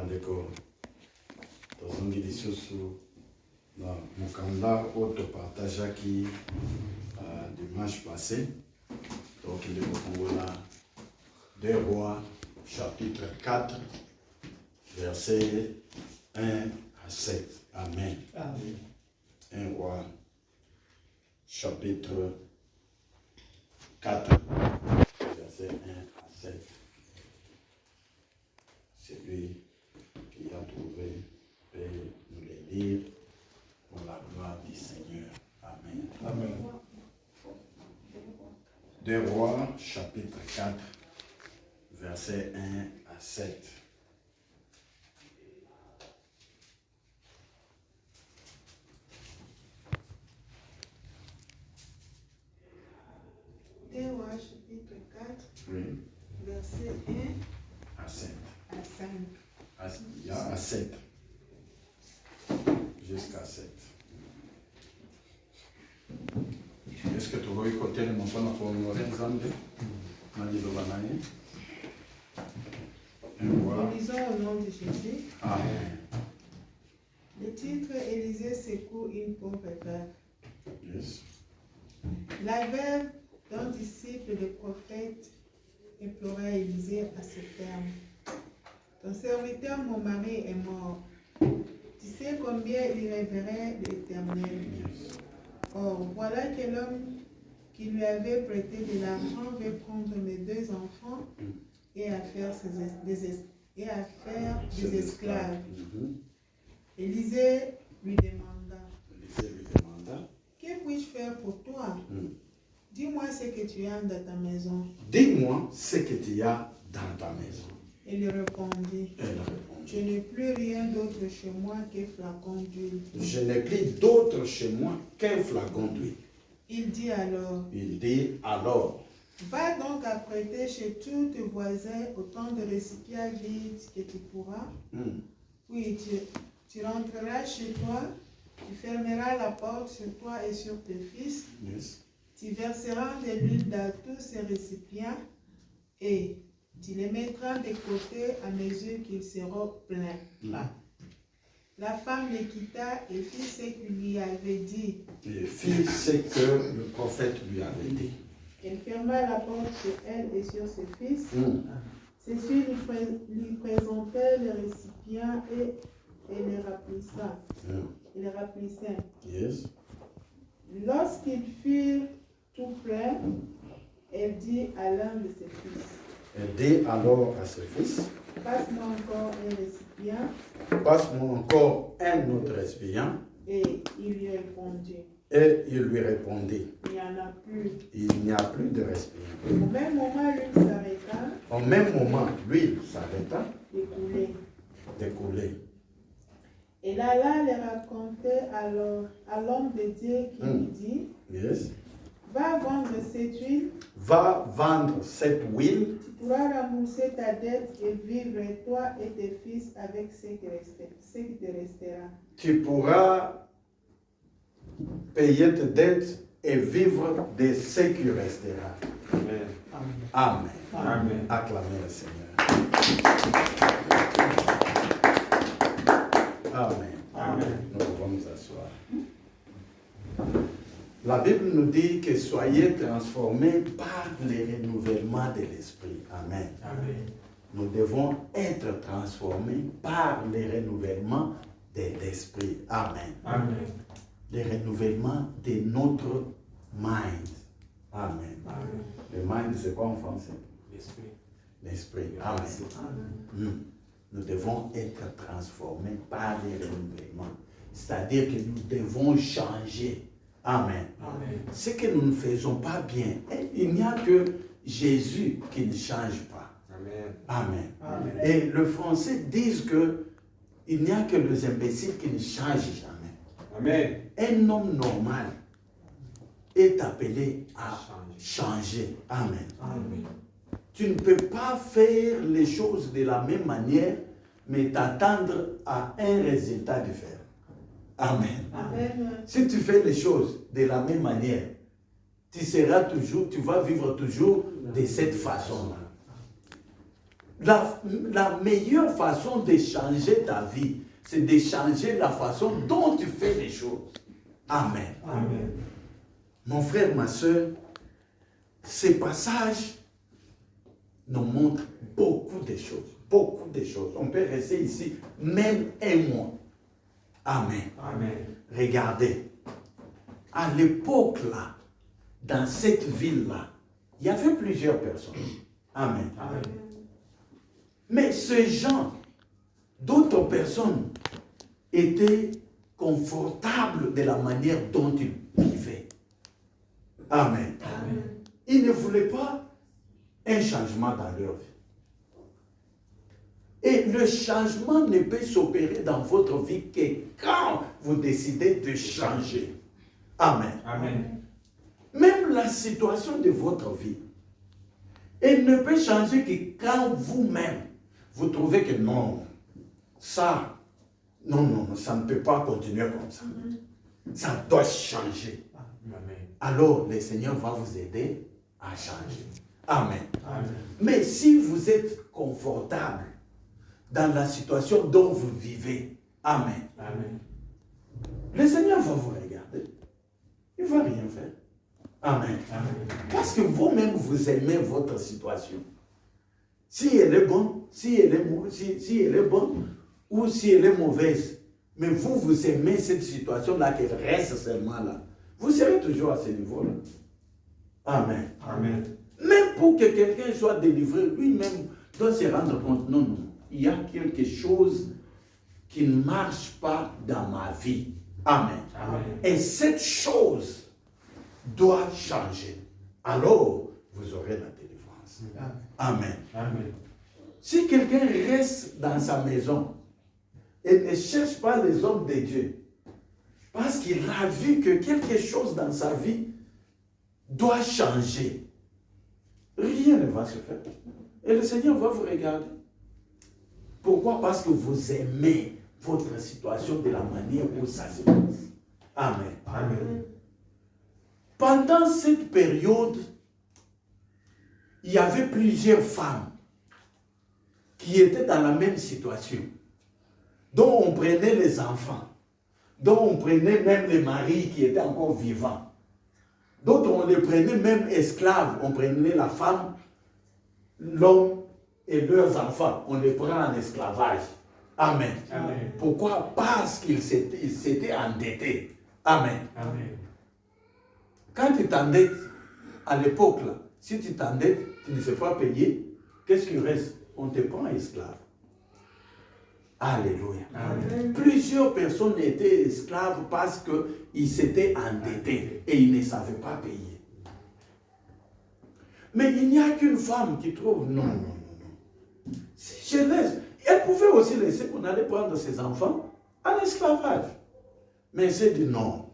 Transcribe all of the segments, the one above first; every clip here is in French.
bandeko tozongi lisusu na mokanda oyo topartageaki dimanche passé tokende kofungola 2 Rois chapitre 4 verset 1 à 7. Amen. Amen. 1 Rois chapitre 4 verset 1 à 7. Celui qui a trouvé peut nous les lire pour la gloire du Seigneur. Amen. Amen. 2 Rois chapitre 4 verset 1 à 7. Chapitre 4, Oui, verset 1 à 7. à 5. Il y a à 7. Jusqu'à 7. Est-ce que tu vois côté le montant pour honorer Nzambe? Nous lisons au nom de Jésus. Amen. Le titre Élisée secoue une pauvre veuve. Yes. La veuve d'un disciple du prophète implora Élisée à ce terme. Ton serviteur, mon mari, est mort. Tu sais combien il révérait l'Éternel. Yes. Or, voilà que l'homme qui lui avait prêté de l'argent veut prendre mes 2 enfants et à faire des esclaves. Élisée lui demanda, que puis-je faire pour toi? Dis-moi ce que tu as dans ta maison. Dis-moi ce que tu as dans ta maison. Il répondit, Elle répondit. je n'ai plus rien d'autre chez moi que flacon d'huile. Je n'ai plus d'autre chez moi qu'un flacon d'huile. Il dit alors, va donc apprêter chez tous tes voisins autant de récipients vides que tu pourras. Puis tu rentreras chez toi, tu fermeras la porte sur toi et sur tes fils. Yes. Tu verseras de l'huile dans tous ces récipients et tu les mettras de côté à mesure qu'ils seront pleins. La femme les quitta et fit ce qu'il lui avait dit. Et fit ce que le prophète lui avait dit. Elle ferma la porte sur elle et sur ses fils. Ceci lui présentait les récipients et les remplissa. Il remplissait. Yes. Lorsqu'ils furent tout pleins, elle dit à l'un de ses fils, Elle dit alors à ses fils, passe-moi encore un récipient. passe-moi encore un autre récipient. Et il lui répondit, Et il lui répondit, il n'y en a plus. il n'y a plus de récipient. Au même moment, l'huile s'arrêta Au même moment, l'huile s'arrêta d'écouler. Elle alla les raconter à l'homme de Dieu qui lui dit, Yes. va vendre cette huile, Va vendre cette huile. tu pourras rembourser ta dette et vivre toi et tes fils avec ce qui te restera. Tu pourras payer tes dettes et vivre de ce qui restera. Amen. Amen. Amen. Acclamez le Seigneur. Amen. Amen. Nous pouvons nous asseoir. La Bible nous dit que soyez transformés par le renouvellement de l'esprit. Amen. Amen. Nous devons être transformés par le renouvellement de l'esprit. Amen. Amen. Le renouvellement de notre mind. Amen. Amen. Le mind, c'est quoi en français? L'esprit. L'esprit. Amen. Nous devons être transformés par le renouvellement. C'est-à-dire que nous devons changer. Amen. Amen. Ce que nous ne faisons pas bien, il n'y a que Jésus qui ne change pas. Amen. Amen. Amen. Et le français dit que il n'y a que les imbéciles qui ne changent jamais. Amen. Un homme normal est appelé à changer. Amen. Amen. Tu ne peux pas faire les choses de la même manière, mais t'attendre à un résultat différent. Amen. Amen. Si tu fais les choses de la même manière, tu vas vivre toujours de cette façon-là. la meilleure façon de changer ta vie, c'est de changer la façon dont tu fais les choses. Amen. Amen. Mon frère, ma soeur, ces passages nous montrent beaucoup de choses. Beaucoup de choses. On peut rester ici même un mois. Amen. Amen. Regardez. À l'époque là, dans cette ville-là, il y avait plusieurs personnes. Amen. Amen. Mais ces gens, d'autres personnes, étaient confortables de la manière dont ils vivaient. Amen. Amen. Ils ne voulaient pas un changement dans leur vie. Et le changement ne peut s'opérer dans votre vie que quand vous décidez de changer. Amen. Amen. Même la situation de votre vie, elle ne peut changer que quand vous-même, vous trouvez que non, ça, non, ça ne peut pas continuer comme ça. Ça doit changer. Amen. Alors, le Seigneur va vous aider à changer. Amen. Amen. Mais si vous êtes confortable dans la situation dont vous vivez, amen, Amen. le Seigneur va vous regarder. Il ne va rien faire. Amen. Amen. Parce que vous-même, vous aimez votre situation. Si elle est bonne, si elle est bonne ou si elle est mauvaise, mais vous aimez cette situation-là, qu'elle reste seulement là, vous serez toujours à ce niveau-là. Amen. Amen. Même pour que quelqu'un soit délivré, lui-même doit se rendre compte, non, il y a quelque chose qui ne marche pas dans ma vie. Amen. Amen. Et cette chose doit changer. Alors, vous aurez la délivrance. Amen. Amen. Si quelqu'un reste dans sa maison et ne cherche pas les hommes de Dieu, parce qu'il a vu que quelque chose dans sa vie doit changer, rien ne va se faire. Et le Seigneur va vous regarder. Pourquoi? Parce que vous aimez votre situation de la manière où ça se passe. Amen. Amen. Pendant cette période, il y avait plusieurs femmes qui étaient dans la même situation, dont on prenait les enfants, dont on prenait même les maris qui étaient encore vivants. D'autres, on les prenait même esclaves. On prenait la femme, l'homme et leurs enfants. On les prend en esclavage. Amen. Amen. Pourquoi? Parce qu'ils s'étaient endettés. Amen. Amen. Quand tu t'endettes, à l'époque, là, si tu t'endettes, tu ne sais pas payer, qu'est-ce qui reste? On te prend esclave. Alléluia. Amen. Plusieurs personnes étaient esclaves parce qu'ils s'étaient endettés et ils ne savaient pas payer. Mais il n'y a qu'une femme qui trouve, non. Si je laisse, elle pouvait aussi laisser qu'on allait prendre ses enfants en esclavage. Mais elle s'est dit, non,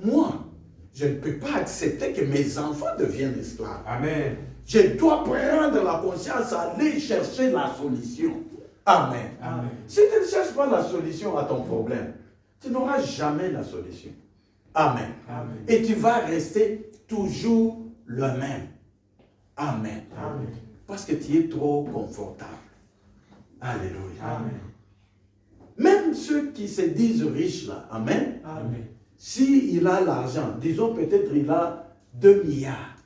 moi, je ne peux pas accepter que mes enfants deviennent esclaves. Amen. Je dois prendre la conscience, aller chercher la solution. Amen. Amen. Si tu ne cherches pas la solution à ton problème, tu n'auras jamais la solution. Amen. Amen. Et tu vas rester toujours le même. Amen. Amen. Parce que tu es trop confortable. Alléluia. Amen. Même ceux qui se disent riches là, amen. Amen. S'il a l'argent, disons peut-être il a 2 milliards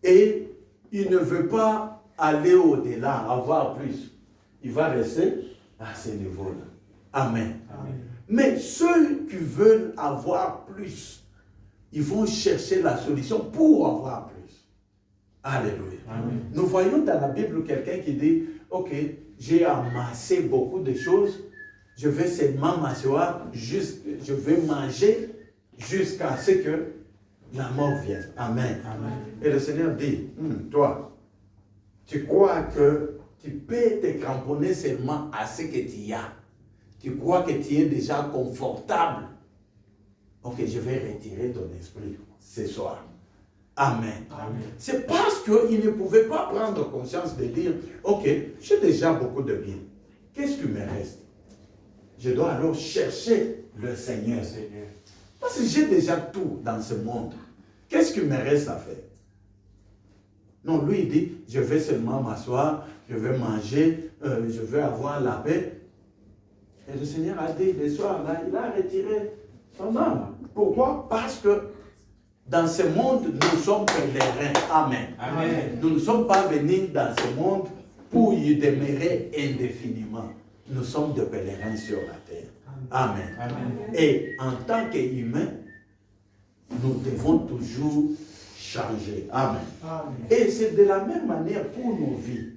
et il ne veut pas aller au-delà, avoir plus, il va rester à ce niveau-là. Amen. Amen. Mais ceux qui veulent avoir plus, ils vont chercher la solution pour avoir plus. Alléluia. Amen. Nous voyons dans la Bible quelqu'un qui dit, ok, j'ai amassé beaucoup de choses, je vais seulement m'asseoir, je vais manger jusqu'à ce que la mort vienne. Amen. Amen. Et le Seigneur dit, toi, tu crois que tu peux te cramponner seulement à ce que tu as. Tu crois que tu es déjà confortable. Ok, je vais retirer ton esprit ce soir. Amen. Amen. C'est parce qu'il ne pouvait pas prendre conscience de dire, ok, j'ai déjà beaucoup de biens. Qu'est-ce qui me reste? Je dois alors chercher le Seigneur. Seigneur. Parce que j'ai déjà tout dans ce monde. Qu'est-ce qui me reste à faire? Non, lui, il dit, je vais seulement m'asseoir, je vais manger, je vais avoir la paix. Et le Seigneur a dit, le soir, là, il a retiré son âme. Pourquoi? Parce que dans ce monde, nous sommes pèlerins. Amen. Amen. Nous ne sommes pas venus dans ce monde pour y demeurer indéfiniment. Nous sommes des pèlerins sur la terre. Amen. Amen. Et en tant qu'humains, nous devons toujours changer. Amen. Amen. Et c'est de la même manière pour nos vies.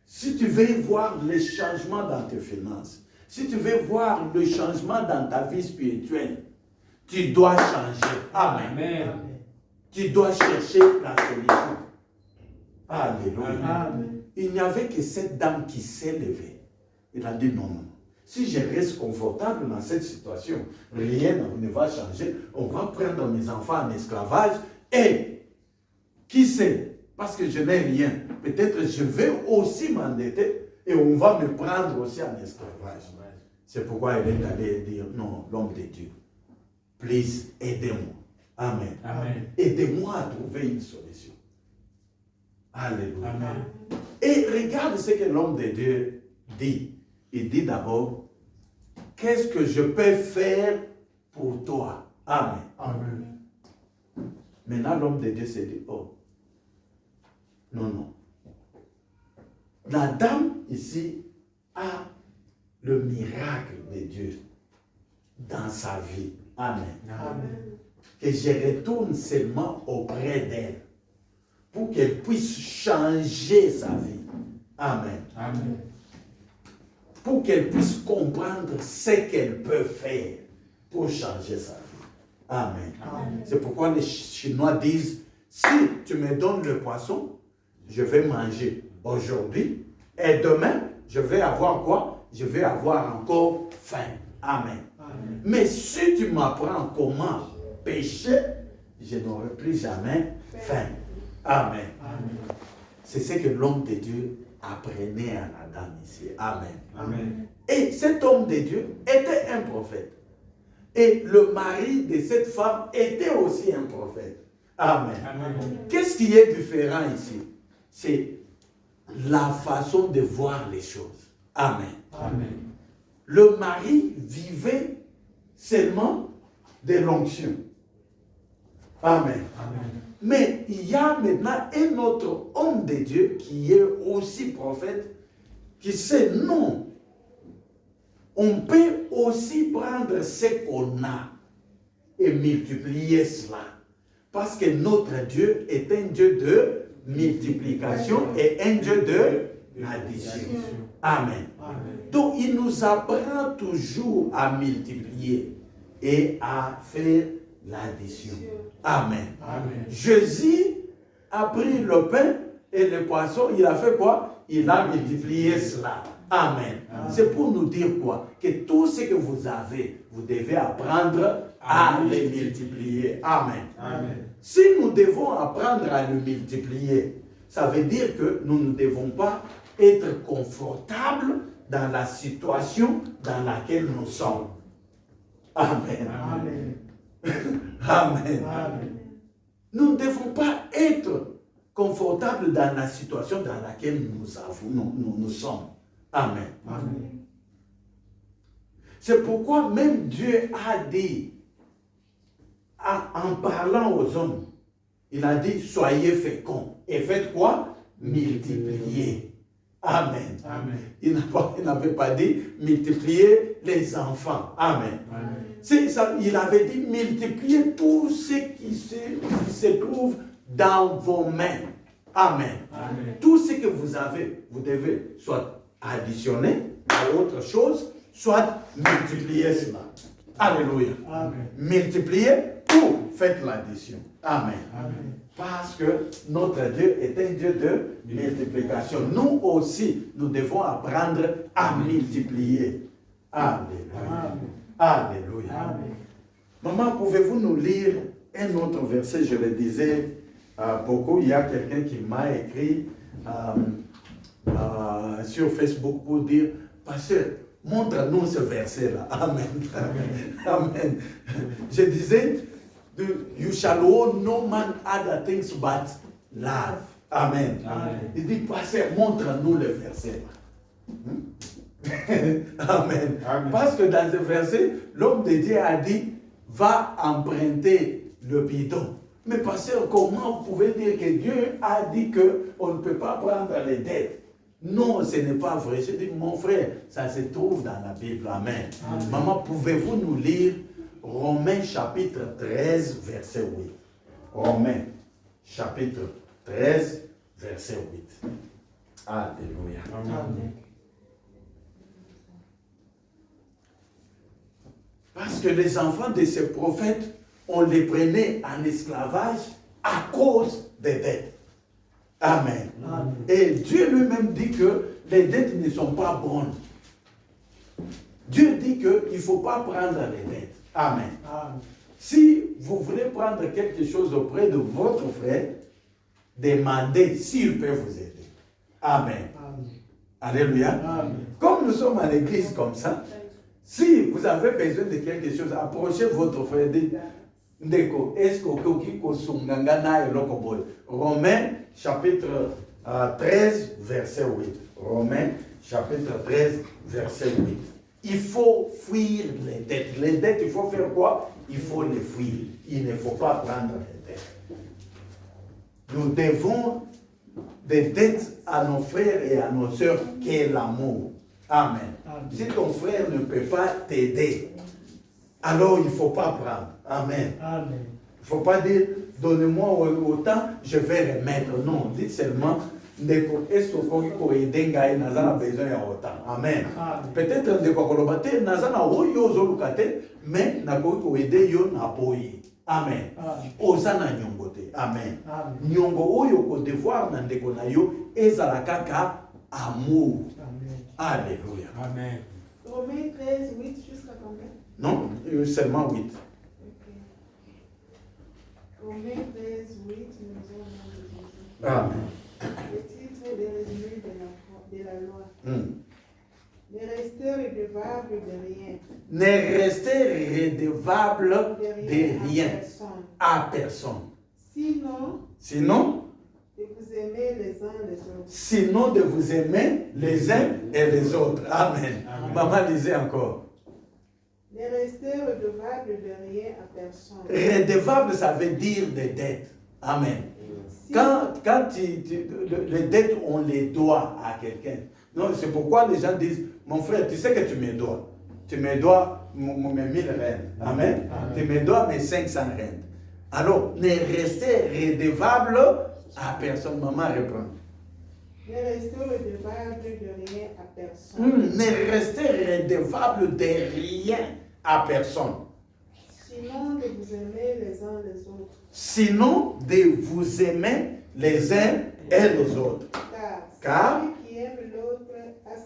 Si tu veux voir les changements dans tes finances, si tu veux voir le changement dans ta vie spirituelle, tu dois changer. Amen. Amen. Tu dois chercher la solution. Alléluia. Amen. Il n'y avait que cette dame qui s'est levée. Il a dit non, non. Si je reste confortable dans cette situation, rien ne va changer. On va prendre mes enfants en esclavage et qui sait, parce que je n'ai rien, peut-être je vais aussi m'endetter et on va me prendre aussi en esclavage. C'est pourquoi elle est allée dire non, l'homme de Dieu, please, aidez-moi. Amen. Amen. Aidez-moi à trouver une solution. Alléluia. Amen. Et regarde ce que l'homme de Dieu dit. Il dit d'abord, qu'est-ce que je peux faire pour toi? Amen. Amen. Maintenant, l'homme de Dieu s'est dit, oh, non, non. La dame ici a le miracle de Dieu dans sa vie. Amen. Amen. Que je retourne seulement auprès d'elle pour qu'elle puisse changer sa vie. Amen. Amen. Pour qu'elle puisse comprendre ce qu'elle peut faire pour changer sa vie. Amen. Amen. C'est pourquoi les Chinois disent, si tu me donnes le poisson, je vais manger aujourd'hui et demain, je vais avoir quoi? Je vais avoir encore faim. Amen. Amen. Mais si tu m'apprends comment pêcher, je n'aurai plus jamais faim. Amen. Amen. C'est ce que l'homme de Dieu apprenait à la dame ici. Amen. Amen. Et cet homme de Dieu était un prophète. Et le mari de cette femme était aussi un prophète. Amen. Amen. Qu'est-ce qui est différent ici? C'est la façon de voir les choses. Amen. Amen. Le mari vivait seulement de l'onction. Amen. Amen. Mais il y a maintenant un autre homme de Dieu qui est aussi prophète, qui sait non. On peut aussi prendre ce qu'on a et multiplier cela. Parce que notre Dieu est un Dieu de multiplication et un Dieu de l'addition. Amen. Amen. Donc il nous apprend toujours à multiplier et à faire l'addition. Amen. Amen. Jésus a pris le pain et le poisson, il a fait quoi? Il a multiplié cela. Amen. Amen. C'est pour nous dire quoi? Que tout ce que vous avez, vous devez apprendre à Amen. le multiplier. Amen. Amen. Si nous devons apprendre à le multiplier, ça veut dire que nous ne devons pas être confortables dans la situation dans laquelle nous sommes. Amen. Amen. Amen. Amen. Nous ne devons pas être confortables dans la situation dans laquelle nous sommes. Amen. Amen. C'est pourquoi même Dieu a dit, en parlant aux hommes, il a dit, soyez féconds. Et faites quoi? Multipliez. Amen. Amen. Il n'avait pas dit multiplier les enfants. Amen. Amen. Il avait dit multiplier tout ce qui se trouve dans vos mains. Amen. Amen. Tout ce que vous avez, vous devez soit additionner à autre chose, soit multiplier cela. Alléluia. Amen. Multiplier ou faites l'addition. Amen. Amen. Parce que notre Dieu est un Dieu de multiplication. Nous aussi, nous devons apprendre à multiplier. Alléluia. Alléluia. Amen. Maman, pouvez-vous nous lire un autre verset? Je le disais beaucoup. Il y a quelqu'un qui m'a écrit sur Facebook pour dire, pasteur, montre-nous ce verset-là. Amen. Amen. Je disais, you shall owe no man other things but lave. Amen. Amen. Il dit, pasteur, montre-nous le verset. Amen. Amen. Parce que dans ce verset, l'homme de Dieu a dit, va emprunter le bidon. Mais pasteur, comment vous pouvez dire que Dieu a dit qu'on ne peut pas prendre les dettes? Non, ce n'est pas vrai. Je dis, mon frère, ça se trouve dans la Bible. Amen. Amen. Maman, pouvez-vous nous lire Romains chapitre 13, verset 8. Romains chapitre 13, verset 8. Alléluia. Amen. Parce que les enfants de ces prophètes, on les prenait en esclavage à cause des dettes. Amen. Amen. Et Dieu lui-même dit que les dettes ne sont pas bonnes. Dieu dit qu'il ne faut pas prendre les dettes. Amen. Amen. Si vous voulez prendre quelque chose auprès de votre frère, demandez s'il peut vous aider. Amen. Amen. Alléluia. Amen. Comme nous sommes à l'église comme ça, si vous avez besoin de quelque chose, approchez votre frère. Dites, Ndeko, est-ce que Romains chapitre 13, verset 8. Romains chapitre 13, verset 8. Il faut fuir les dettes. Les dettes, il faut faire quoi? Il faut les fuir. Il ne faut pas prendre les dettes. Nous devons des dettes à nos frères et à nos sœurs qu'est l'amour. Amen. Amen. Si ton frère ne peut pas t'aider, alors il ne faut pas prendre. Amen. Amen. Il ne faut pas dire, donnez-moi autant, je vais remettre. Non, dites seulement, est-ce que vous pouvez aider Ngaï, Nazana a besoin autant. Amen. Amen. Peut-être que vous Nazana a mais Nakoki ko aider yo na boyi. Amen. Amen. Osana nyongote. Amen. Amen. Nyongo oyo ko devoir na ndeko na yo ezala kaka amour. Amen. Alléluia. Amen. Romains 13, 8 jusqu'à combien? Non, seulement 8. Ok. Romains 13, 8, nous avons Jésus. Amen. Le titre de résumé de la loi. Hmm. Ne restez redevable de rien. Ne restez redevable de rien à personne. Sinon, de vous aimer les uns les autres. Sinon de vous aimer les uns et les autres. Amen. Amen. Maman disait encore. Ne restez redevable de rien à personne. Redevable, ça veut dire des dettes. Amen. Si- Quand les dettes, on les doit à quelqu'un. Non, c'est pourquoi les gens disent, mon frère, tu sais que tu me dois. Tu me dois mes 1000 rennes. Amen. Amen. Tu me dois mes 500 rennes. Alors, ne restez redevable à personne. Maman répond. Ne restez redevable de rien à personne. Ne restez redevable de rien à personne. Sinon de vous aimer les uns les autres. Sinon de vous aimer les uns et les autres. Car celui qui aime l'autre a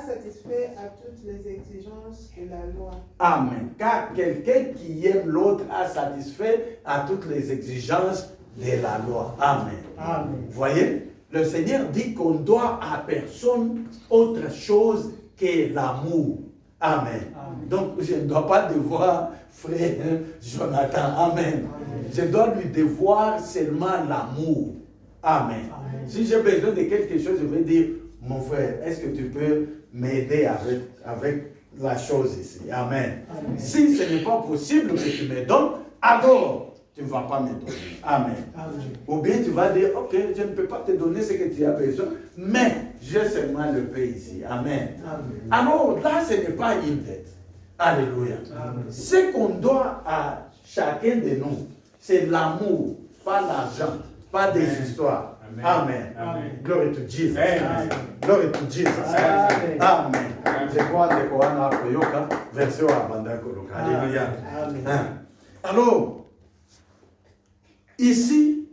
satisfait à toutes les exigences de la loi. Amen. Car quelqu'un qui aime l'autre a satisfait à toutes les exigences de la loi. Amen. Amen. Vous voyez, le Seigneur dit qu'on doit à personne autre chose que l'amour. Amen. Amen. Donc, je ne dois pas devoir frère Jonathan. Amen. Amen. Je dois lui devoir seulement l'amour. Amen. Amen. Si j'ai besoin de quelque chose, je vais dire, mon frère, est-ce que tu peux m'aider avec la chose ici? Amen. Amen. Si ce n'est pas possible que tu me donnes, alors tu ne vas pas me donner. Amen. Amen. Ou bien tu vas dire, ok, je ne peux pas te donner ce que tu as besoin, mais j'ai seulement le pain ici. Amen. Amen. Alors là, ce n'est pas une dette. Alléluia. Amen. Ce qu'on doit à chacun de nous, c'est l'amour, pas l'argent, pas des Amen. histoires. Amen. Amen. Amen. Glory to Jesus. Amen. Glory to Jesus. Amen. Amen. Amen. Je crois que Koana Koyoka, version abandon Koloka. Alléluia. Amen. Hein. Alors, ici,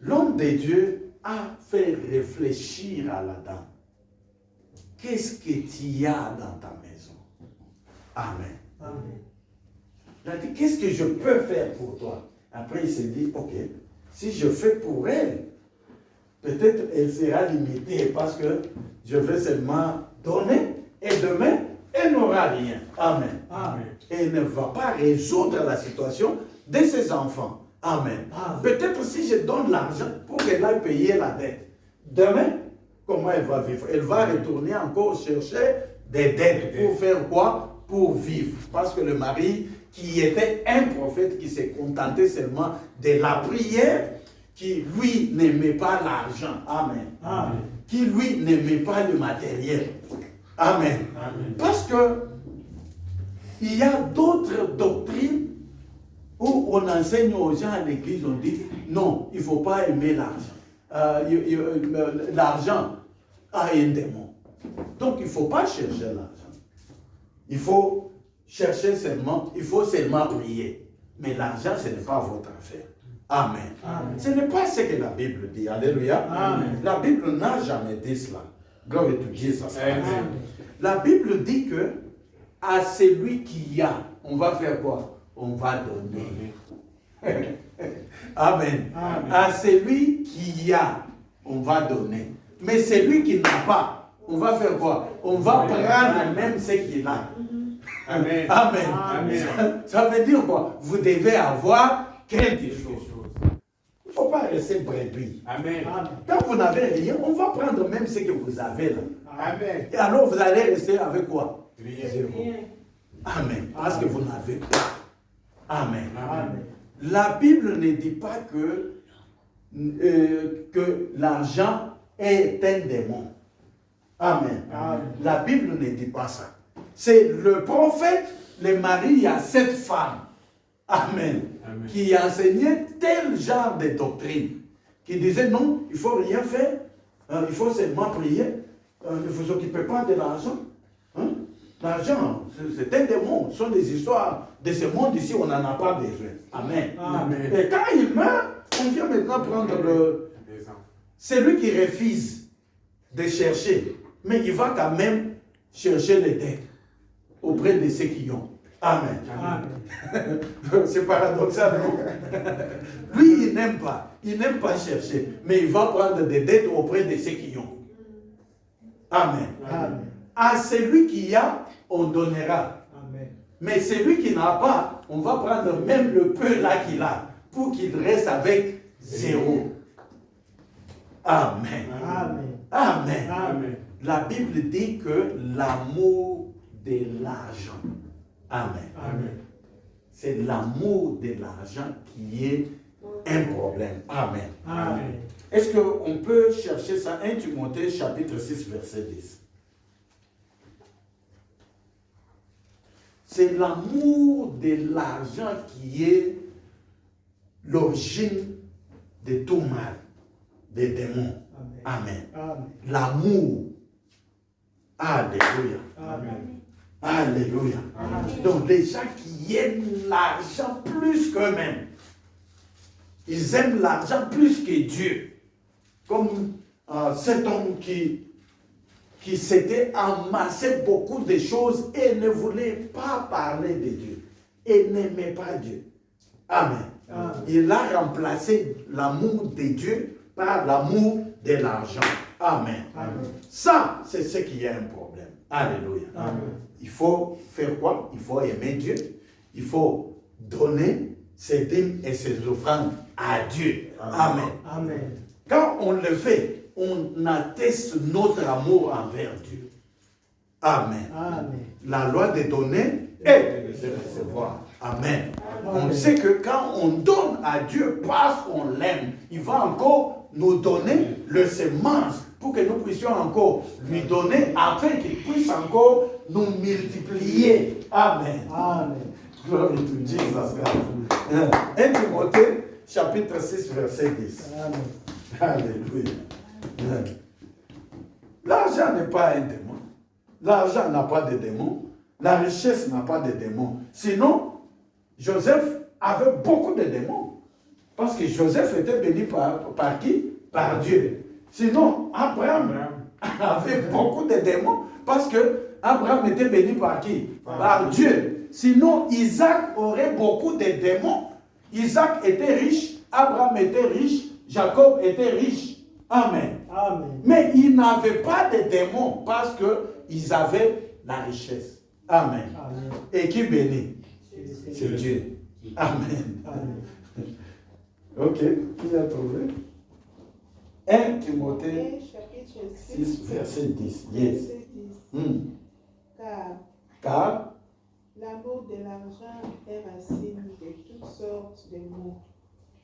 l'homme de Dieu a fait réfléchir à l'Adam. Qu'est-ce que tu as dans ta maison? Amen. Amen. Il a dit, qu'est-ce que je peux faire pour toi? Après, il s'est dit, ok, si je fais pour elle, peut-être elle sera limitée parce que je vais seulement donner et demain, elle n'aura rien. Amen. Amen. Et elle ne va pas résoudre la situation de ses enfants. Amen. Amen. Peut-être si je donne l'argent pour qu'elle aille payer la dette, demain, comment elle va vivre? Elle va retourner encore chercher des dettes pour faire quoi? Pour vivre. Parce que le mari, qui était un prophète, qui s'est contenté seulement de la prière, qui lui n'aimait pas l'argent. Amen. Amen. Qui lui n'aimait pas le matériel. Amen. Amen. Parce que il y a d'autres doctrines où on enseigne aux gens à l'église, on dit non, il ne faut pas aimer l'argent. L'argent a un démon. Donc il ne faut pas chercher l'argent. Il faut chercher seulement, il faut seulement prier. Mais l'argent, ce n'est pas votre affaire. Amen. Amen. Ce n'est pas ce que la Bible dit. Alléluia. Amen. La Bible n'a jamais dit cela. Glory to Jesus. Amen. La Bible dit que à celui qui a, on va faire quoi? On va donner. Amen. Amen. À celui qui a, on va donner. Mais celui qui n'a pas, on va faire quoi? On va prendre même ce qu'il a. Amen. Amen. Amen. Ça veut dire quoi? Vous devez avoir quelque chose. Il ne faut pas rester brebis. Amen. Quand vous n'avez rien, on va prendre même ce que vous avez là. Amen. Et alors vous allez rester avec quoi? Rien. Amen. Parce que vous n'avez pas. Amen. Amen. La Bible ne dit pas que l'argent est un démon. Amen. Amen. La Bible ne dit pas ça. C'est le prophète, le mari à cette femme. Amen. Amen. Qui enseignait tel genre de doctrine. Qui disait non, il ne faut rien faire. Il faut seulement prier. Ne vous occupez pas de l'argent. Hein? L'argent, c'est un démon. Ce sont des histoires de ce monde ici, on n'en a pas besoin. Amen. Amen. Et quand il meurt, on vient maintenant prendre celui qui refuse de chercher. Mais il va quand même chercher les dettes auprès de ceux qui ont. Amen. Amen. C'est paradoxal, non? Lui, il n'aime pas. Il n'aime pas chercher. Mais il va prendre des dettes auprès de ceux qui ont. Amen. Amen. À celui qui a, on donnera. Amen. Mais celui qui n'a pas, on va prendre même le peu là qu'il a pour qu'il reste avec zéro. Amen. Amen. Amen. Amen. La Bible dit que l'amour de l'argent. Amen. Amen. C'est l'amour de l'argent qui est un problème. Amen. Amen. Est-ce qu'on peut chercher ça? 1 Timothée chapitre 6 verset 10. C'est l'amour de l'argent qui est l'origine de tout mal, des démons. Amen. Amen. L'amour. Alléluia. Amen. Alléluia. Amen. Donc les gens qui aiment l'argent plus qu'eux-mêmes, ils aiment l'argent plus que Dieu. Comme cet homme qui s'était amassé beaucoup de choses et ne voulait pas parler de Dieu. Et n'aimait pas Dieu. Amen. Amen. Il a remplacé l'amour de Dieu par l'amour de l'argent. Amen. Amen. Ça, c'est ce qui est un problème. Alléluia. Amen. Il faut faire quoi? Il faut aimer Dieu. Il faut donner ses dîmes et ses offrandes à Dieu. Amen. Amen. Quand on le fait, on atteste notre amour envers Dieu. Amen. Amen. La loi de donner et de recevoir. Amen. On sait que quand on donne à Dieu parce qu'on l'aime, il va encore nous donner le semence pour que nous puissions encore lui donner afin qu'il puisse encore nous multiplier. Amen. Amen. Glory to Jesus Christ. 1 Timothée chapitre 6 verset 10. Amen. Alléluia. L'argent n'est pas un démon. L'argent n'a pas de démon. La richesse n'a pas de démon. Sinon, Joseph avait beaucoup de démons. Parce que Joseph était béni par qui? Par Dieu. Sinon, Abraham avait beaucoup de démons. Parce que Abraham était béni par qui? Par Dieu. Sinon, Isaac aurait beaucoup de démons. Isaac était riche. Abraham était riche. Jacob était riche. Amen. Amen. Mais ils n'avaient pas de démons parce qu'ils avaient la richesse. Amen. Amen. Et qui bénit? C'est C'est Dieu. Amen. Amen. Ok, qui a trouvé? 1 Timothée chapitre 6, verset 10. Yes. verset 10. Car L'amour de l'argent est racine de toutes sortes de maux.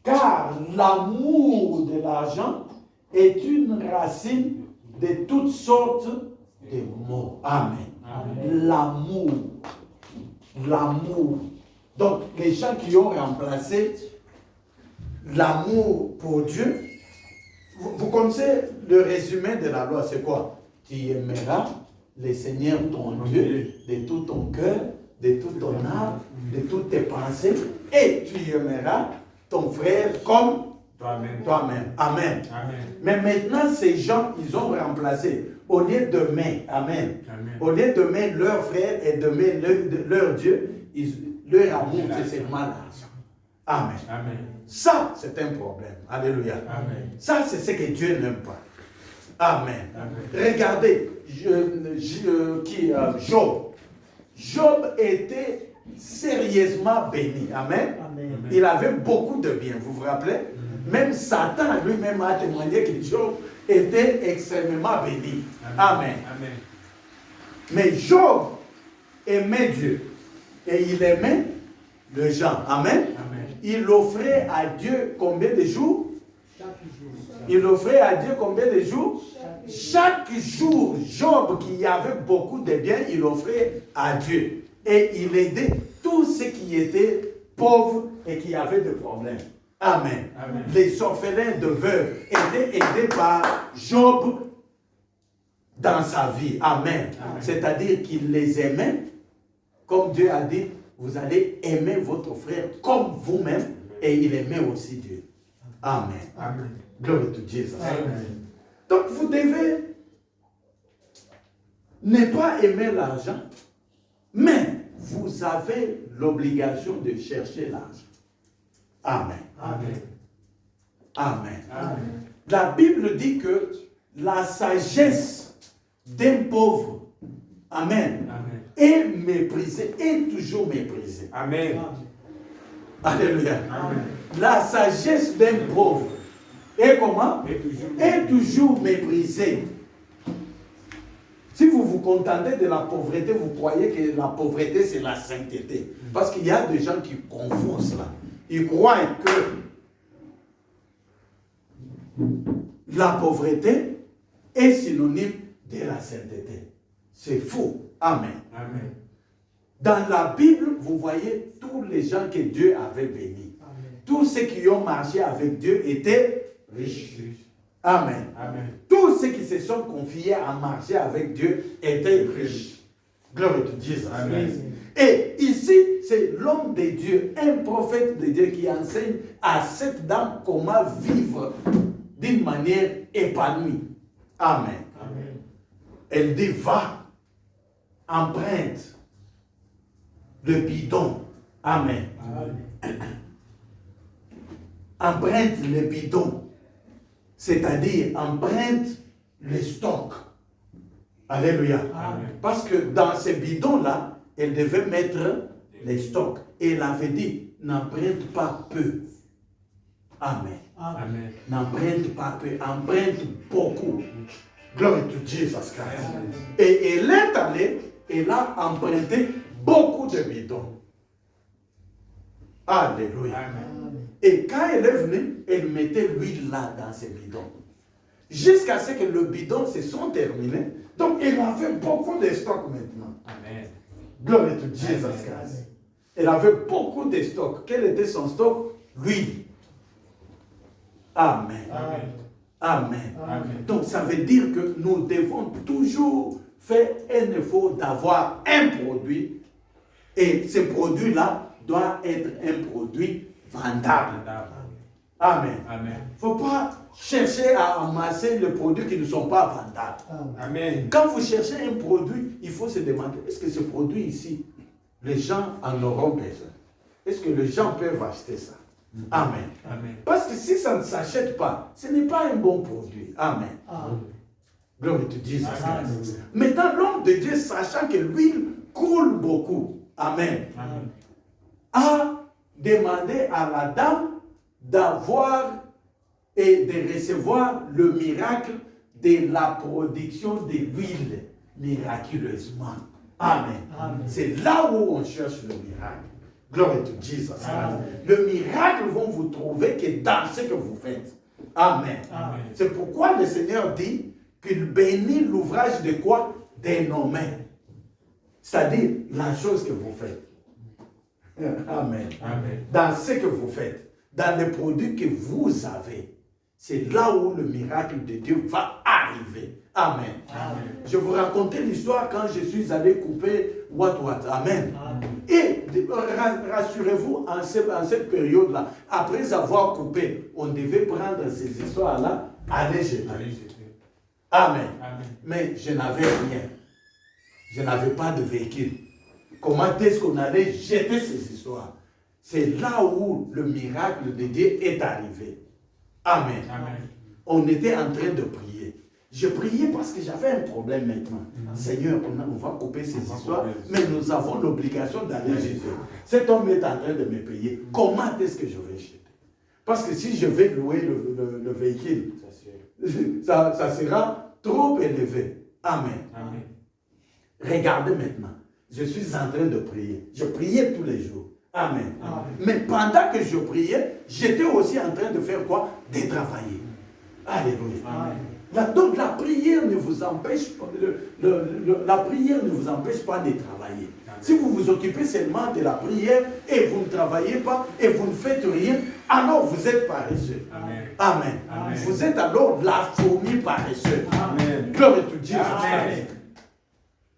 Car l'amour de l'argent est une racine de toutes sortes de maux. Amen. L'amour. L'amour. Donc, les gens qui ont remplacé l'amour pour Dieu, vous connaissez le résumé de la loi, c'est quoi? Tu aimeras le Seigneur ton Dieu de tout ton cœur, de toute ton âme, de toutes tes pensées, et tu aimeras ton frère comme toi-même. Amen. Mais maintenant, ces gens, ils ont remplacé, au lieu d'aimer, amen, au lieu d'aimer leur frère et d'aimer leur Dieu, leur amour, c'est seulement l'argent. Amen. Ça, c'est un problème. Alléluia. Ça, c'est ce que Dieu n'aime pas. Amen. Regardez, Job. Job était sérieusement béni. Amen. Il avait beaucoup de bien. Vous vous rappelez? Même Satan lui-même a témoigné que Job était extrêmement béni. Amen. Mais Job aimait Dieu. Et il aimait les gens. Amen. Il offrait à Dieu combien de jours? Il offrait à Dieu combien de jours? Chaque jour, Job, qui avait beaucoup de biens, il offrait à Dieu. Et il aidait tous ceux qui étaient pauvres et qui avaient des problèmes. Amen. Les orphelins de veuves étaient aidés par Job dans sa vie. Amen. C'est-à-dire qu'il les aimait, comme Dieu a dit, vous allez aimer votre frère comme vous-même, et il aimait aussi Dieu. Amen. Glory to Jesus. Donc vous devez ne pas aimer l'argent, mais vous avez l'obligation de chercher l'argent. Amen. La Bible dit que la sagesse d'un pauvre, amen, est méprisée, est toujours méprisée. Alléluia. La sagesse d'un pauvre est comment? Est toujours méprisée. Si vous vous contentez de la pauvreté, vous croyez que la pauvreté c'est la sainteté. Parce qu'il y a des gens qui confondent cela. Ils croient que la pauvreté est synonyme de la sainteté. C'est faux. Amen. Dans la Bible, vous voyez tous les gens que Dieu avait bénis. Tous ceux qui ont marché avec Dieu étaient riches. Amen. Tous ceux qui se sont confiés à marcher avec Dieu étaient riches. Glory to Jesus. Et ici, c'est l'homme de Dieu, un prophète de Dieu qui enseigne à cette dame comment vivre d'une manière épanouie. Amen. Elle dit, va, emprunte le bidon. Amen. Emprunte le bidon. C'est-à-dire, emprunte le stock. Alléluia. Parce que dans ces bidons-là, elle devait mettre les stocks. Et elle avait dit, n'emprunte pas peu. Amen. N'emprunte pas peu, emprunte beaucoup. Glory to Jesus Christ. Et elle est allée, elle a emprunté beaucoup de bidons. Alléluia. Et quand elle est venue, elle mettait l'huile là dans ses bidons. Jusqu'à ce que le bidon se soit terminé. Donc elle avait beaucoup de stocks maintenant. Glory to Jesus Christ. Elle avait beaucoup de stocks. Quel était son stock? L'huile. Amen. Donc ça veut dire que nous devons toujours faire un effort d'avoir un produit. Et ce produit-là doit être un produit vendable. Amen. Il ne faut pas chercher à amasser les produits qui ne sont pas vendables. Quand vous cherchez un produit, il faut se demander, est-ce que ce produit ici, les gens en auront besoin? Est-ce que les gens peuvent acheter ça? Amen. Parce que si ça ne s'achète pas, ce n'est pas un bon produit. Amen. Glory to Jesus Christ. Maintenant, l'homme de Dieu, sachant que l'huile coule beaucoup, Amen, a demandé à la dame d'avoir et de recevoir le miracle de la production de l'huile miraculeusement. Amen. Amen. C'est là où on cherche le miracle. Glory to Jesus. Amen. Le miracle vont vous trouver que dans ce que vous faites. Amen. Amen. C'est pourquoi le Seigneur dit qu'il bénit l'ouvrage de quoi? De nos mains. C'est-à-dire la chose que vous faites. Amen. Amen. Dans ce que vous faites, dans les produits que vous avez, c'est là où le miracle de Dieu va arriver. Amen. Amen. Je vous racontais l'histoire quand je suis allé couper what. Amen. Amen. Et rassurez-vous, en cette période-là, après avoir coupé, on devait prendre ces histoires-là, aller jeter. Allez, jeter. Amen. Amen. Mais je n'avais rien. Je n'avais pas de véhicule. Comment est-ce qu'on allait jeter ces histoires? C'est là où le miracle de Dieu est arrivé. Amen. Amen. On était en train de prier. Je priais parce que j'avais un problème maintenant. Seigneur, on va couper ces histoires, mais nous avons l'obligation d'aller jeter. Cet homme est en train de me payer. Comment est-ce que je vais jeter? Parce que si je vais louer le véhicule, ça sera trop élevé. Amen. Amen. Regardez maintenant. Je suis en train de prier. Je priais tous les jours. Amen. Amen. Mais pendant que je priais, j'étais aussi en train de faire quoi? De travailler. Alléluia. Amen. Donc la prière ne vous empêche pas, la prière ne vous empêche pas de travailler. Amen. Si vous vous occupez seulement de la prière et vous ne travaillez pas et vous ne faites rien, alors vous êtes paresseux. Amen. Amen. Amen. Vous êtes alors la fourmi paresseuse. Amen. Glory to Jesus Amen. Christ.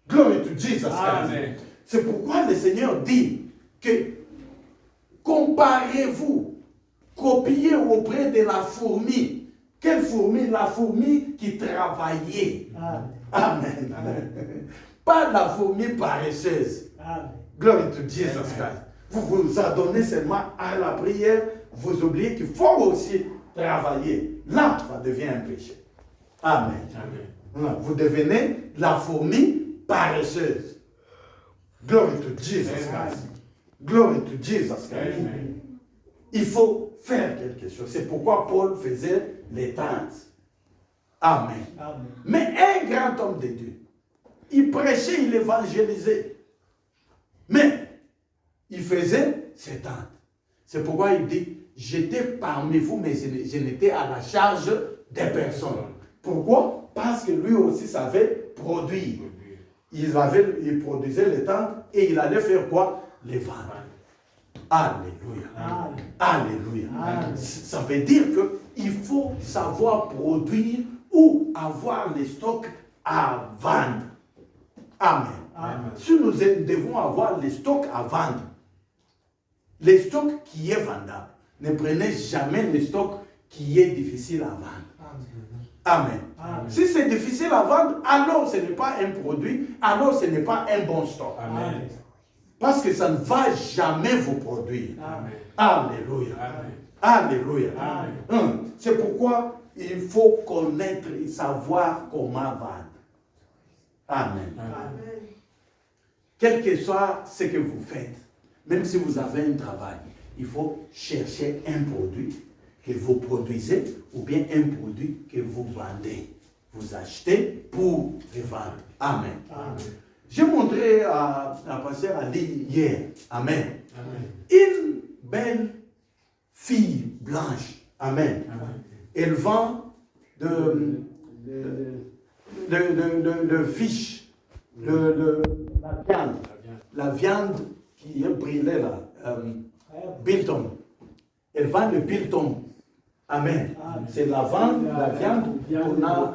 Glory to Jesus Christ. Amen. C'est pourquoi le Seigneur dit que comparez-vous, copiez auprès de la fourmi. Quelle fourmi? La fourmi qui travaillait. Amen. Pas la fourmi paresseuse. Glory to Jesus Christ. Vous vous adonnez seulement à la prière, vous oubliez qu'il faut aussi travailler. Là, ça devient un péché. Amen. Amen. Vous devenez la fourmi paresseuse. Glory to Jesus Christ. Glory to Jesus Christ. Amen. Il faut faire quelque chose. C'est pourquoi Paul faisait les tentes. Amen. Amen. Mais un grand homme de Dieu, il prêchait, il évangélisait. Mais il faisait ses tentes. C'est pourquoi il dit, j'étais parmi vous, mais je n'étais à la charge des personnes. Pourquoi? Parce que lui aussi savait produire. Il produisait les tentes et il allait faire quoi? Les vendre. Alléluia. Amen. Alléluia. Amen. Ça veut dire qu'il faut savoir produire ou avoir les stocks à vendre. Amen. Amen. Si nous devons avoir les stocks à vendre, les stocks qui est vendable, ne prenez jamais les stocks qui est difficile à vendre. Amen. Amen. Si c'est difficile à vendre, alors ce n'est pas un produit, alors ce n'est pas un bon stock. Amen. Parce que ça ne va jamais vous produire. Amen. Alléluia. Amen. Alléluia. Amen. C'est pourquoi il faut connaître et savoir comment vendre. Amen. Amen. Quel que soit ce que vous faites, même si vous avez un travail, il faut chercher un produit que vous produisez ou bien un produit que vous vendez. Vous achetez pour le vendre. Amen. Amen. J'ai montré à Pasteur Ali hier. Amen. Amen. Une belle fille blanche. Amen. Amen. Elle vend de fish, la viande qui est brûlée là, biltong. Elle vend le biltong. Amen. C'est la viande qu'on a,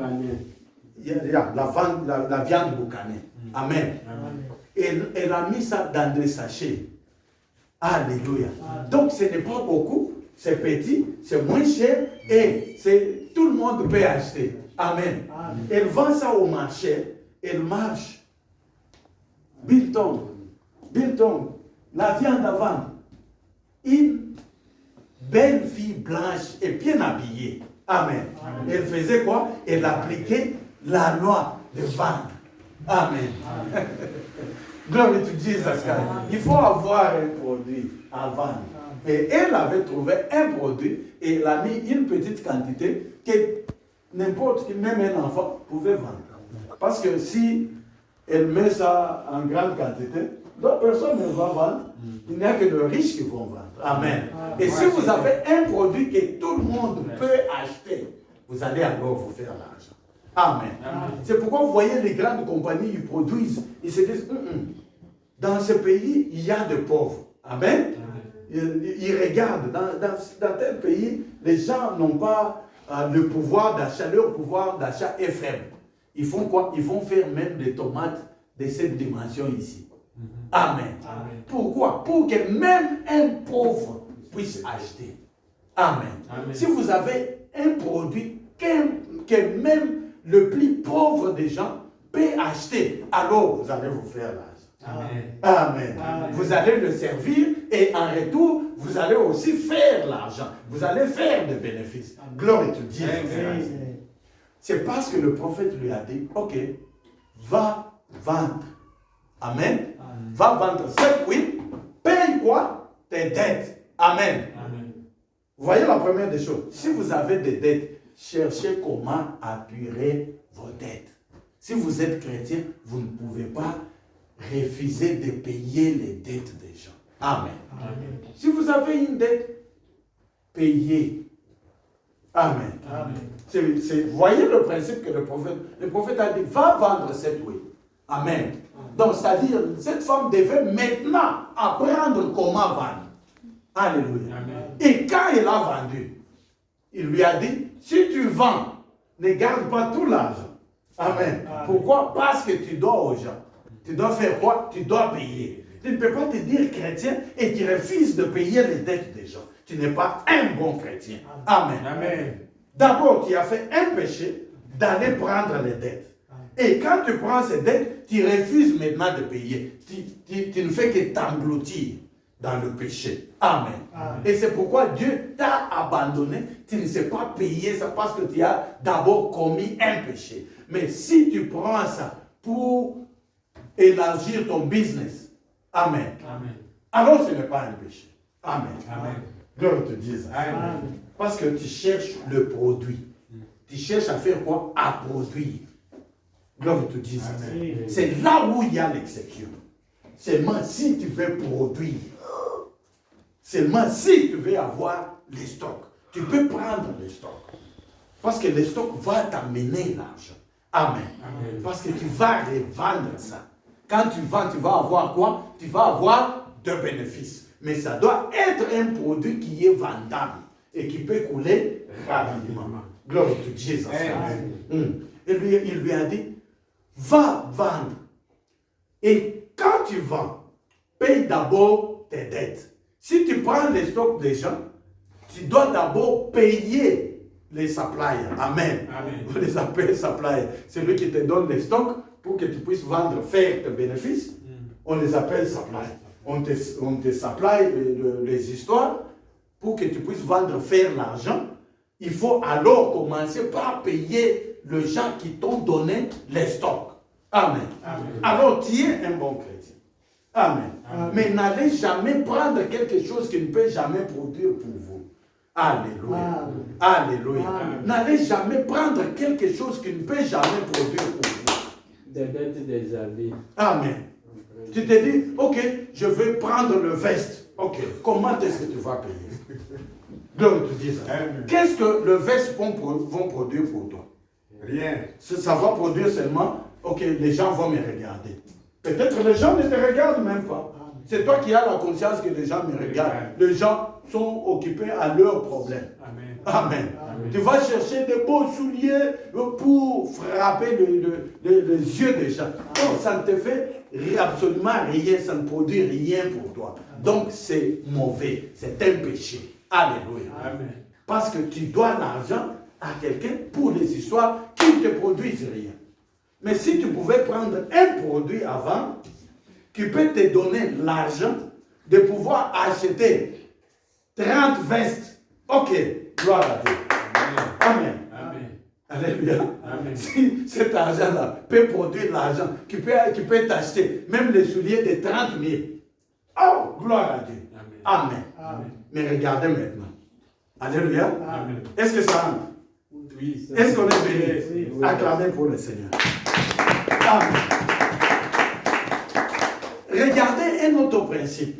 la viande boucanée. Amen. Elle a mis ça dans des sachets. Alléluia. Donc ce n'est pas beaucoup, c'est petit, c'est moins cher et tout le monde peut acheter. Amen. Elle vend ça au marché, elle marche. Biltong, la viande à vendre. Une belle fille blanche et bien habillée. Amen. Elle faisait quoi? Elle appliquait la loi de vendre. Amen. Glory to Jesus Christ. Il faut avoir un produit à vendre. Et elle avait trouvé un produit et elle a mis une petite quantité que n'importe qui, même un enfant, pouvait vendre. Parce que si elle met ça en grande quantité, donc personne ne va vendre. Il n'y a que les riches qui vont vendre. Amen. Et si vous avez un produit que tout le monde peut acheter, vous allez alors vous faire l'argent. Amen. C'est pourquoi vous voyez les grandes compagnies, ils produisent, ils se disent, dans ce pays, il y a des pauvres. Amen. Ils regardent, dans tel pays, les gens n'ont pas le pouvoir d'achat, leur pouvoir d'achat est faible. Ils font quoi? Ils vont faire même des tomates de cette dimension ici. Amen. Pourquoi? Pour que même un pauvre puisse acheter. Amen. Si vous avez un produit que même le plus pauvre des gens peut acheter, alors vous allez vous faire l'argent. Amen. Vous allez le servir et en retour, vous allez aussi faire l'argent. Vous allez faire des bénéfices. Gloire to Dieu. C'est parce que le prophète lui a dit, ok, va vendre. Amen. Va vendre cette huile, paye quoi? Tes dettes. Amen. Vous voyez la première des choses. Si vous avez des dettes, cherchez comment apurer vos dettes. Si vous êtes chrétien, vous ne pouvez pas refuser de payer les dettes des gens. Amen. Si vous avez une dette, payez. Amen. Vous voyez le principe que le prophète a dit, va vendre cette huile. Amen. Donc, c'est-à-dire, cette femme devait maintenant apprendre comment vendre. Alléluia. Et quand elle a vendu, il lui a dit, si tu vends, ne garde pas tout l'argent. Amen. Pourquoi? Parce que tu dois aux gens. Tu dois faire quoi? Tu dois payer. Tu ne peux pas te dire chrétien et tu refuses de payer les dettes des gens. Tu n'es pas un bon chrétien. Amen. D'abord, tu as fait un péché d'aller prendre les dettes. Et quand tu prends ces dettes, tu refuses maintenant de payer. Tu ne fais que t'engloutir dans le péché. Amen. Et c'est pourquoi Dieu t'a abandonné. Tu ne sais pas payer ça parce que tu as d'abord commis un péché. Mais si tu prends ça pour élargir ton business, amen. Alors ce n'est pas un péché. Amen. Gloire te dise. Parce que tu cherches le produit. Tu cherches à faire quoi? À produire. Gloire te dise. C'est là où il y a l'exception. Seulement si tu veux produire. Seulement si tu veux avoir les stocks. Tu peux prendre les stocks. Parce que les stocks vont t'amener l'argent. Amen. Parce que tu vas revendre ça. Quand tu vends, tu vas avoir quoi? Tu vas avoir de bénéfices. Mais ça doit être un produit qui est vendable et qui peut couler rapidement. Gloire to Jesus. Il lui a dit, va vendre. Et quand tu vends, paye d'abord tes dettes. Si tu prends les stocks des gens, tu dois d'abord payer les suppliers. Amen. On les appelle suppliers. C'est lui qui te donne les stocks pour que tu puisses vendre, faire tes bénéfices. On les appelle suppliers. On te supply les histoires pour que tu puisses vendre, faire l'argent. Il faut alors commencer par payer les gens qui t'ont donné les stocks. Amen. Alors tu es un bon chrétien. Amen. Mais n'allez jamais prendre quelque chose qui ne peut jamais produire pour vous. Alléluia. Alléluia. N'allez jamais prendre quelque chose qui ne peut jamais produire pour vous. Des dettes des amis. Amen. Tu te dis, ok, je vais prendre le veste. Ok, comment est-ce que tu vas payer? Gloire te dise. Qu'est-ce que le veste vont produire pour toi? Rien. Ça va produire seulement, ok, les gens vont me regarder. Peut-être les gens ne te regardent même pas. C'est toi qui as la conscience que les gens me regardent. Les gens sont occupés à leurs problèmes. Amen. Tu vas chercher des beaux souliers pour frapper les yeux des gens. Non, ça ne te fait absolument rien, ça ne produit rien pour toi. Donc c'est mauvais, c'est un péché. Alléluia. Parce que tu dois l'argent à quelqu'un pour les histoires qui ne te produisent rien. Mais si tu pouvais prendre un produit avant, qui peut te donner l'argent de pouvoir acheter 30 vestes. Ok, gloire à Dieu. Amen. Alléluia. Si cet argent-là peut produire l'argent qui peut t'acheter même les souliers de 30 000. Oh, gloire à Dieu. Amen. Mais regardez maintenant. Alléluia. Amen. Est-ce que ça entre? Oui, ça- Est-ce qu'on est béni? Oui, oui. Acclamez pour le Seigneur. Amen. Regardez un autre principe.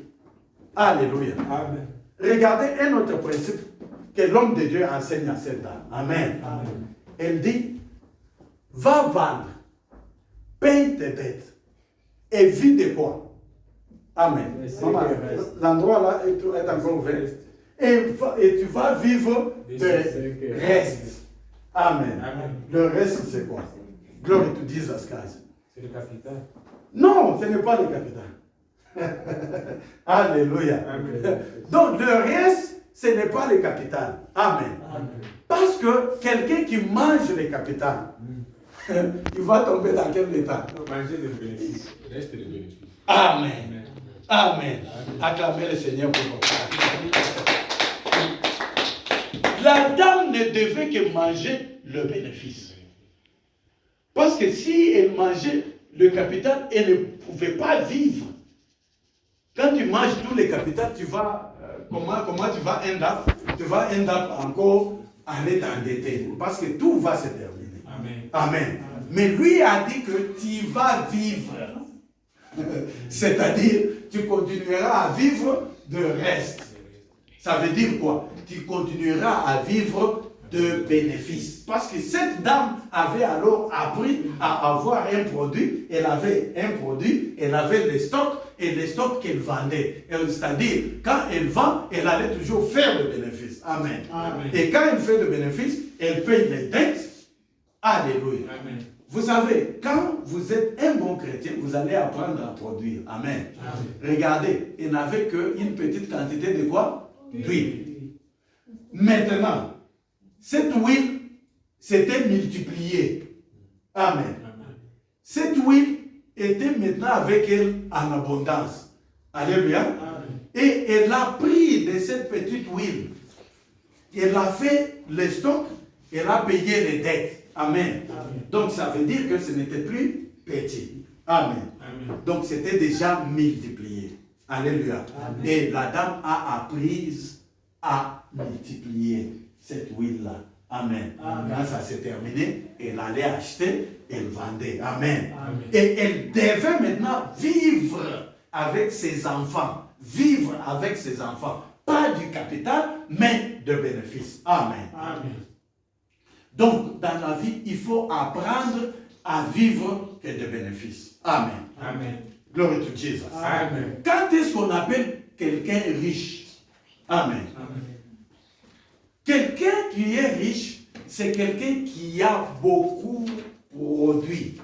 Alléluia. Amen. Regardez un autre principe que l'homme de Dieu enseigne à cette dame. Amen. Amen. Elle dit, va vendre, paye tes dettes et vis de quoi? Amen. Mais c'est Maman, que reste. l'endroit là est encore ouvert. Et tu vas vivre de C'est que reste. Amen. Amen. Le reste, c'est quoi? Glory to Jesus Christ. C'est le capital. Non, ce n'est pas le capital. Alléluia. Amen. Donc, le reste, ce n'est pas le capital. Amen. Amen. Parce que quelqu'un qui mange le capital, il va tomber dans quel état? Manger le bénéfice. Reste le bénéfice. Amen. Amen. Amen. Acclamez le Seigneur pour votre La dame ne devait que manger le bénéfice. Parce que si elle mangeait le capital, elle ne pouvait pas vivre. Quand tu manges tout le capital, tu vas, comment tu vas end up? Tu vas end up encore en étant endetté. Parce que tout va se terminer. Amen. Amen. Mais lui a dit que tu vas vivre. C'est-à-dire, tu continueras à vivre de reste. Ça veut dire quoi? Tu continueras à vivre de bénéfices. Parce que cette dame avait alors appris à avoir un produit. Elle avait un produit, elle avait les stocks et les stocks qu'elle vendait. C'est-à-dire, quand elle vend, elle allait toujours faire le bénéfice. Amen. Amen. Et quand elle fait le bénéfice, elle paye les dettes. Alléluia. Amen. Vous savez, quand vous êtes un bon chrétien, vous allez apprendre à produire. Amen. Amen. Regardez, il n'avait qu'une petite quantité de quoi? D'huile. Maintenant, cette huile s'était multipliée. Amen. Amen. Cette huile était maintenant avec elle en abondance. Alléluia. Amen. Et elle a pris de cette petite huile. Elle a fait le stock, elle a payé les dettes. Amen. Donc ça veut dire que ce n'était plus petit. Amen. Amen. Donc c'était déjà multiplié. Alléluia. Amen. Et la dame a appris à multiplier cette huile-là. Amen. Amen. Quand ça s'est terminé, elle allait acheter, elle vendait. Amen. Amen. Et elle devait maintenant vivre avec ses enfants. Vivre avec ses enfants. Pas du capital, mais de bénéfices. Amen. Amen. Donc, dans la vie, il faut apprendre à vivre que de bénéfices. Amen. Amen. Glory to Jesus. Amen. Quand est-ce qu'on appelle quelqu'un riche? Amen. Amen. Quelqu'un qui est riche, c'est quelqu'un qui a beaucoup produit,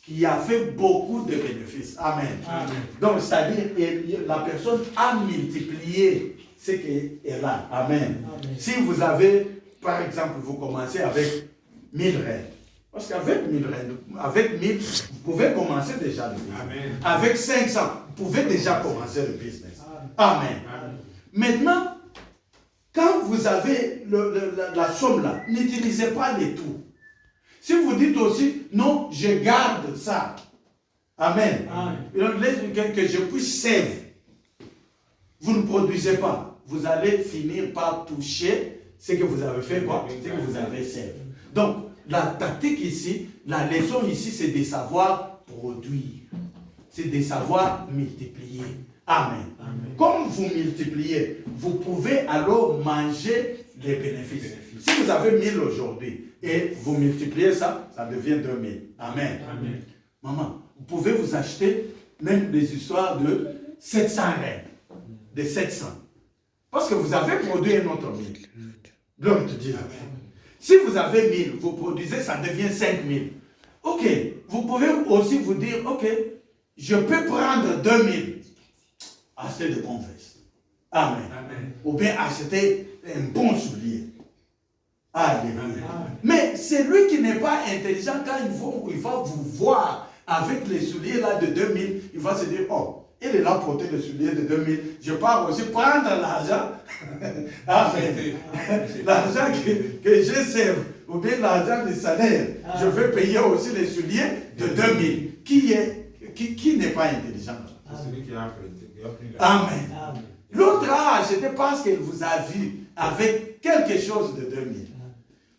qui a fait beaucoup de bénéfices. Amen. Amen. Donc, c'est-à-dire que la personne a multiplié ce qu'elle a. Amen. Si vous avez, par exemple, vous commencez avec 1000 reines. Parce qu'avec 1000 reines, avec 1000, vous pouvez commencer déjà le business. Amen. Avec 500, vous pouvez déjà commencer le business. Amen. Amen. Maintenant, quand vous avez la somme là, n'utilisez pas les tout. Si vous dites aussi, non, je garde ça. Amen. Que je puisse servir. Vous ne produisez pas. Vous allez finir par toucher ce que vous avez fait, quoi? Ce que vous avez servi. Donc, la tactique ici, la leçon ici, c'est de savoir produire. C'est de savoir multiplier. Amen. Amen. Comme vous multipliez, vous pouvez alors manger les bénéfices. Si vous avez 1000 aujourd'hui et vous multipliez ça, ça devient 2000. Amen. Amen. Maman, vous pouvez vous acheter même des histoires de 700 reines. De 700. Parce que vous avez produit un autre 1000. Gloire te dit. Si vous avez 1000, vous produisez, ça devient 5000. Ok, vous pouvez aussi vous dire, ok, je peux prendre 2000. Acheter de bons vestes. Amen. Amen. Ou bien acheter un bon soulier. Alléluia. Amen. Mais celui qui n'est pas intelligent, quand il va vous voir avec les souliers là de 2000, il va se dire, oh, il est là porté le soulier de 2000. Je pars aussi prendre l'argent. Amen. L'argent que je sers, ou bien l'argent du salaire. Je vais payer aussi les souliers de 2000. Qui n'est pas intelligent? C'est celui qui a appris. Amen. L'autre a acheté parce qu'il vous a vu avec quelque chose de 2000.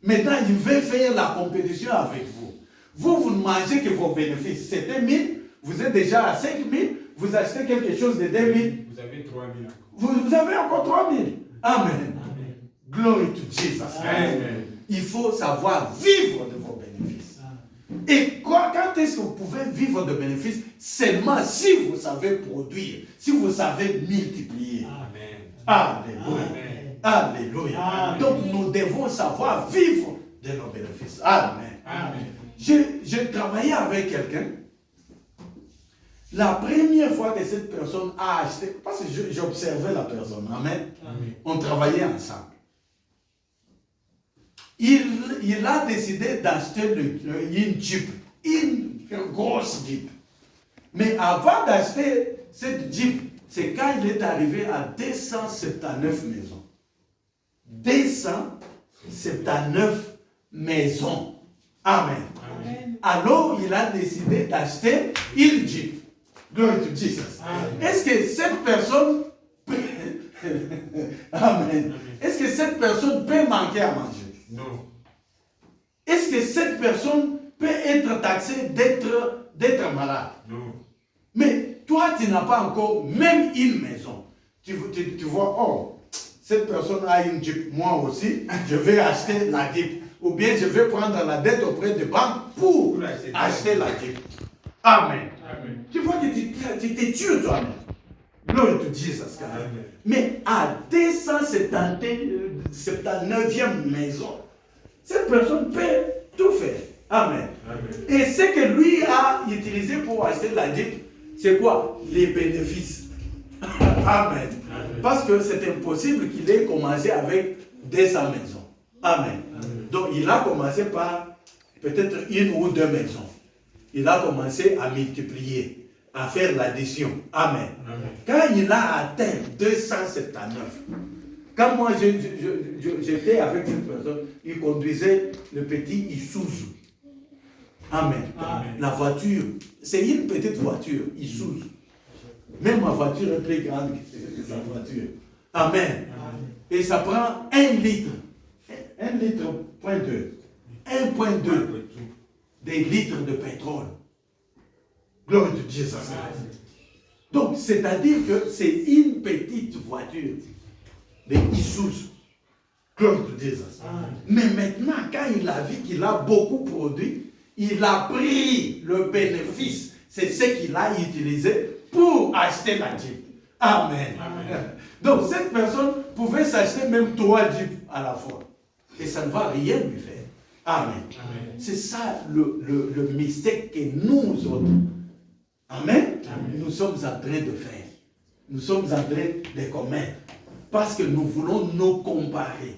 Maintenant, il veut faire la compétition avec vous. Vous ne mangez que vos bénéfices. C'était 1000, vous êtes déjà à 5000, vous achetez quelque chose de 2000. Vous avez 3000 encore. Vous avez encore 3000. Amen. Glory to Jesus. Amen. Il faut savoir vivre de vos bénéfices. Et quand est-ce que vous pouvez vivre de bénéfices? Seulement si vous savez produire, si vous savez multiplier. Amen. Alléluia. Amen. Alléluia. Amen. Donc nous devons savoir vivre de nos bénéfices. Amen. Amen. J'ai travaillé avec quelqu'un. La première fois que cette personne a acheté, parce que j'observais la personne, amen. Amen. On travaillait ensemble. Il a décidé d'acheter une Jeep, une grosse Jeep. Mais avant d'acheter cette Jeep, c'est quand il est arrivé à 279 maisons. 279 maisons. Amen. Amen. Alors, il a décidé d'acheter une Jeep. Glory to Jesus. Est-ce que cette personne peut... Amen. Est-ce que cette personne peut manquer à manger? Non. Est-ce que cette personne peut être taxée d'être malade? Non. Mais toi, tu n'as pas encore même une maison. Tu vois, oh, cette personne a une Jeep, moi aussi, je vais acheter la Jeep. Ou bien je vais prendre la dette auprès des banques pour acheter la Jeep. Amen. Amen. Tu vois que tu te tues toi-même. Glory to Jesus. Amen. Mais à 279e maison, cette personne peut tout faire. Amen. Amen. Et ce que lui a utilisé pour acheter la Jeep, c'est quoi? Les bénéfices. Amen. Parce que c'est impossible qu'il ait commencé avec 200 maisons. Amen. Donc il a commencé par peut-être une ou deux maisons. Il a commencé à multiplier, à faire l'addition. Amen. Quand il a atteint 279, quand moi j'étais avec cette personne, il conduisait le petit Isuzu. Amen. La voiture, c'est une petite voiture, Isuzu. Même ma voiture est plus grande que sa voiture. Amen. Et ça prend 1 litre. 1 litre, point 2. 1,2 des litres de pétrole. Glory to Jesus. Donc, c'est-à-dire que c'est une petite voiture de Isuzu. Glory to Jesus. Mais maintenant, quand il a vu qu'il a beaucoup produit, il a pris le bénéfice. C'est ce qu'il a utilisé pour acheter la Jeep. Amen. Donc, cette personne pouvait s'acheter même 3 Jeeps à la fois. Et ça ne va rien lui faire. Amen. C'est ça le mystère que nous autres, amen, nous sommes en train de faire. Nous sommes en train de commettre. Parce que nous voulons nous comparer.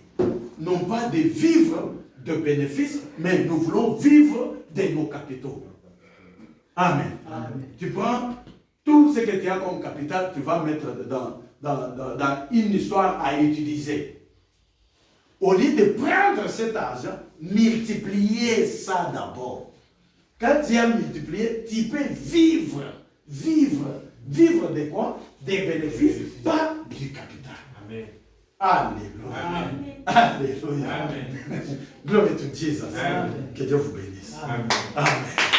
Non pas de vivre de bénéfices, mais nous voulons vivre de nos capitaux. Amen. Tu prends tout ce que tu as comme capital, tu vas mettre dans une histoire à utiliser. Au lieu de prendre cet argent, multiplier ça d'abord. Quand tu as multiplié, tu peux vivre de quoi? Des bénéfices, pas du capital. Amen. Alléluia. Amen. Alléluia. Amen. Glory to Jesus. Amen. Que Dieu vous bénisse. Amen. Amen.